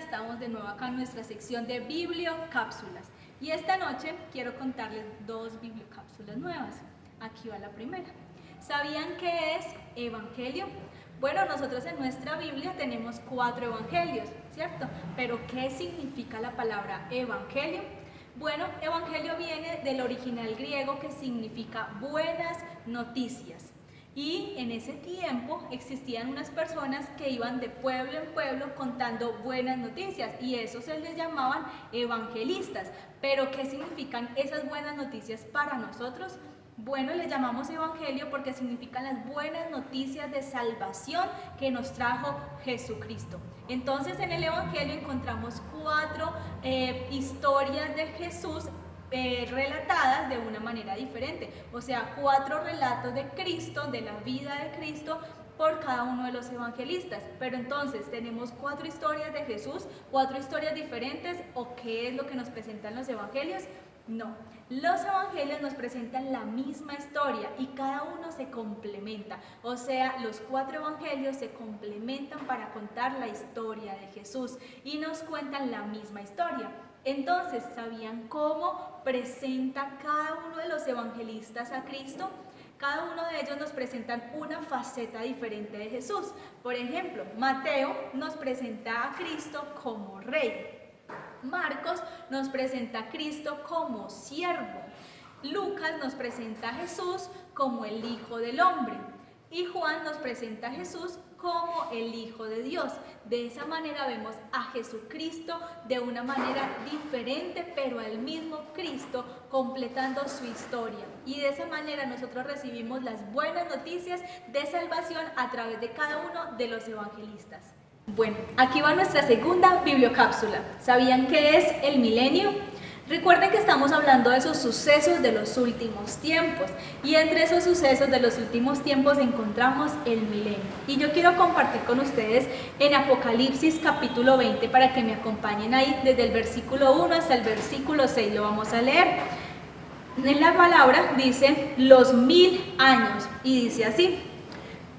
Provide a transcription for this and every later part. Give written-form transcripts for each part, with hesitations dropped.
estamos de nuevo acá en nuestra sección de bibliocápsulas. Y esta noche quiero contarles dos bibliocápsulas nuevas. Aquí va la primera. ¿Sabían qué es evangelio? Bueno, nosotros en nuestra Biblia tenemos 4 evangelios, ¿cierto? Pero ¿qué significa la palabra evangelio? Bueno, evangelio viene del original griego que significa buenas noticias. Y en ese tiempo existían unas personas que iban de pueblo en pueblo contando buenas noticias y eso se les llamaban evangelistas. Pero ¿qué significan esas buenas noticias para nosotros? Bueno, les llamamos evangelio porque significan las buenas noticias de salvación que nos trajo Jesucristo. Entonces en el evangelio encontramos 4 historias de Jesús relatadas de una manera diferente, o sea, 4 relatos de Cristo, de la vida de Cristo, por cada uno de los evangelistas. Pero entonces, ¿tenemos 4 historias de Jesús, 4 historias diferentes, o qué es lo que nos presentan los evangelios? No, los evangelios nos presentan la misma historia y cada uno se complementa, o sea, los 4 evangelios se complementan para contar la historia de Jesús y nos cuentan la misma historia. Entonces, ¿sabían cómo presenta cada uno de los evangelistas a Cristo? Cada uno de ellos nos presentan una faceta diferente de Jesús. Por ejemplo, Mateo nos presenta a Cristo como rey. Marcos nos presenta a Cristo como siervo. Lucas nos presenta a Jesús como el Hijo del Hombre. Y Juan nos presenta a Jesús como el Hijo de Dios. De esa manera vemos a Jesucristo de una manera diferente, pero al mismo Cristo completando su historia. Y de esa manera nosotros recibimos las buenas noticias de salvación a través de cada uno de los evangelistas. Bueno, aquí va nuestra segunda bibliocápsula. ¿Sabían qué es el milenio? Recuerden que estamos hablando de esos sucesos de los últimos tiempos y entre esos sucesos de los últimos tiempos encontramos el milenio. Y yo quiero compartir con ustedes en Apocalipsis capítulo 20 para que me acompañen ahí desde el versículo 1 hasta el versículo 6, lo vamos a leer. En la palabra dice los 1000 años y dice así,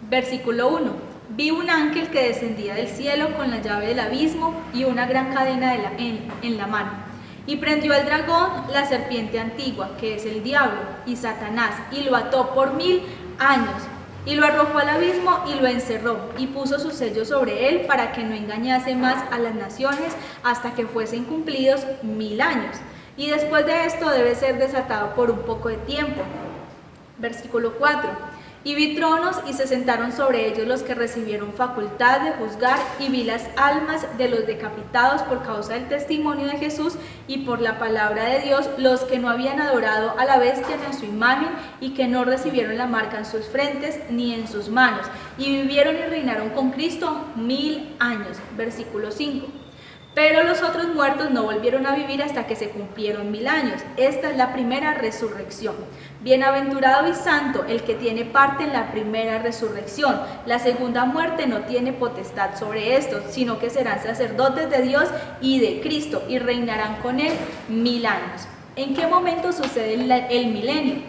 versículo 1. Vi un ángel que descendía del cielo con la llave del abismo y una gran cadena en la mano. Y prendió al dragón, la serpiente antigua, que es el diablo y Satanás, y lo ató por 1000 años, y lo arrojó al abismo y lo encerró, y puso su sello sobre él para que no engañase más a las naciones hasta que fuesen cumplidos 1000 años. Y después de esto debe ser desatado por un poco de tiempo. Versículo 4. Y vi tronos y se sentaron sobre ellos los que recibieron facultad de juzgar, y vi las almas de los decapitados por causa del testimonio de Jesús y por la palabra de Dios, los que no habían adorado a la bestia ni a su imagen y que no recibieron la marca en sus frentes ni en sus manos, y vivieron y reinaron con Cristo 1000 años. Versículo 5. Pero los otros muertos no volvieron a vivir hasta que se cumplieron 1000 años. Esta es la primera resurrección. Bienaventurado y santo el que tiene parte en la primera resurrección. La segunda muerte no tiene potestad sobre estos, sino que serán sacerdotes de Dios y de Cristo y reinarán con él 1000 años. ¿En qué momento sucede el milenio?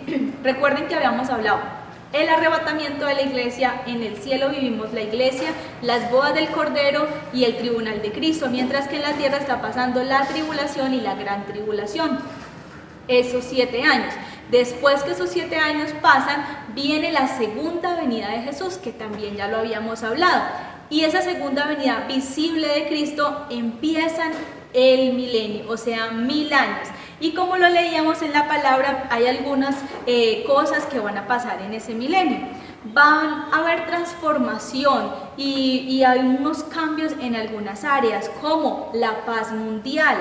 Recuerden que habíamos hablado el arrebatamiento de la iglesia, en el cielo vivimos la iglesia, las bodas del Cordero y el tribunal de Cristo, mientras que en la tierra está pasando la tribulación y la gran tribulación, esos 7 años. Después que esos 7 años pasan, viene la segunda venida de Jesús, que también ya lo habíamos hablado, y esa segunda venida visible de Cristo empiezan el milenio, o sea, 1000 años. Y como lo leíamos en la palabra, hay algunas cosas que van a pasar en ese milenio. Van a haber transformación y hay unos cambios en algunas áreas, como la paz mundial,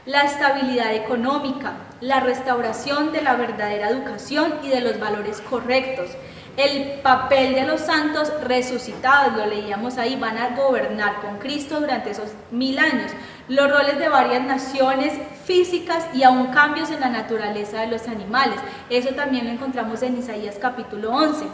la estabilidad económica, la restauración de la verdadera educación y de los valores correctos. El papel de los santos resucitados, lo leíamos ahí, van a gobernar con Cristo durante esos 1000 años. Los roles de varias naciones físicas y aún cambios en la naturaleza de los animales. Eso también lo encontramos en Isaías capítulo 11.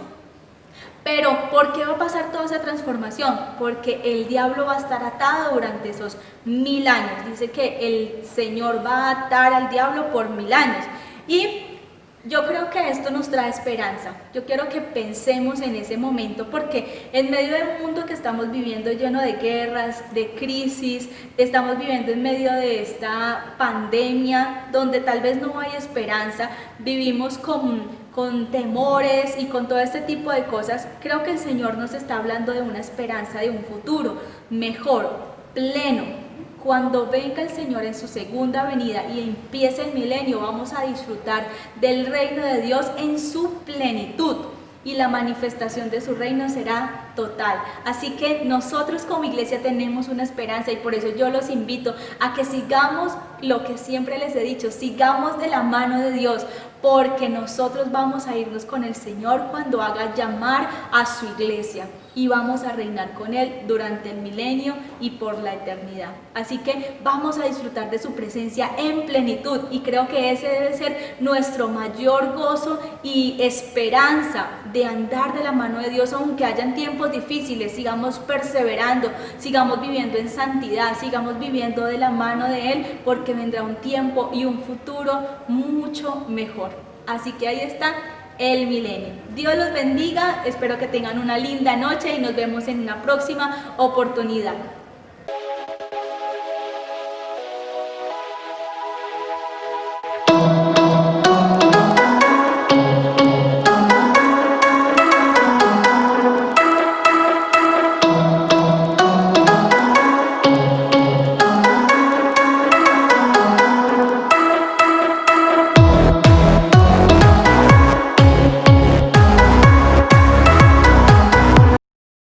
Pero, ¿por qué va a pasar toda esa transformación? Porque el diablo va a estar atado durante esos 1000 años. Dice que el Señor va a atar al diablo por 1000 años. Y Yo creo que esto nos trae esperanza. Yo quiero que pensemos en ese momento porque en medio de un mundo que estamos viviendo lleno de guerras, de crisis, estamos viviendo en medio de esta pandemia donde tal vez no hay esperanza, vivimos con temores y con todo este tipo de cosas. Creo que el Señor nos está hablando de una esperanza, de un futuro mejor, pleno. Cuando venga el Señor en su segunda venida y empiece el milenio, vamos a disfrutar del reino de Dios en su plenitud y la manifestación de su reino será total. Así que nosotros como iglesia tenemos una esperanza y por eso yo los invito a que sigamos lo que siempre les he dicho, sigamos de la mano de Dios, porque nosotros vamos a irnos con el Señor cuando haga llamar a su iglesia y vamos a reinar con Él durante el milenio y por la eternidad. Así que vamos a disfrutar de su presencia en plenitud y creo que ese debe ser nuestro mayor gozo y esperanza de andar de la mano de Dios, aunque hayan tiempos difíciles, sigamos perseverando, sigamos viviendo en santidad, sigamos viviendo de la mano de Él, porque vendrá un tiempo y un futuro mucho mejor. Así que ahí está el milenio. Dios los bendiga, espero que tengan una linda noche y nos vemos en una próxima oportunidad.